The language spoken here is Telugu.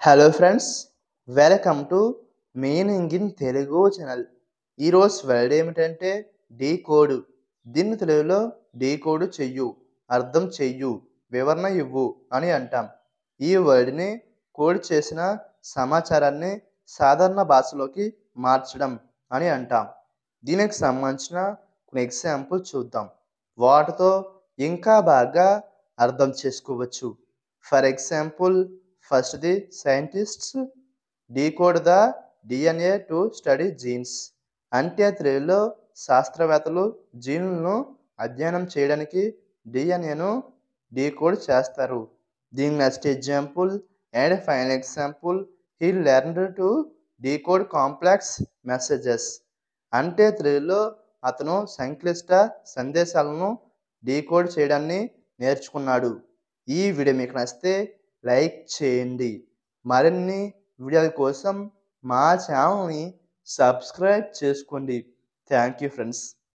Hello friends, welcome to meaning in Telugu channel. ఈరోజు వర్డ్ ఏమిటంటే డీకోడ్. దీన్ని తెలుగులో డీకోడ్ చెయ్యు, అర్థం చెయ్యు, వివరణ ఇవ్వు అని అంటాం. ఈ వర్డ్ని కోడ్ చేసిన సమాచారాన్ని సాధారణ భాషలోకి మార్చడం అని అంటాం. దీనికి సంబంధించిన కొన్ని ఎగ్జాంపుల్ చూద్దాం. వాటితో ఇంకా బాగా అర్థం చేసుకోవచ్చు. For example, first the scientists decode the DNA to study jeans. అంటే తెలుగులో శాస్త్రవేత్తలు జీన్లను అధ్యయనం చేయడానికి డిఎన్ఏను డీకోడ్ చేస్తారు. దీని next example and final example, he learned to decode complex messages. అంటే తెలుగులో అతను సంక్లిష్ట సందేశాలను డీకోడ్ చేయడాన్ని నేర్చుకున్నాడు. ఈ వీడియో మీకు నచ్చితే లైక్ చేయండి. మరిన్ని వీడియోల కోసం మా ఛానల్ని సబ్స్క్రైబ్ చేసుకోండి. Thank you friends.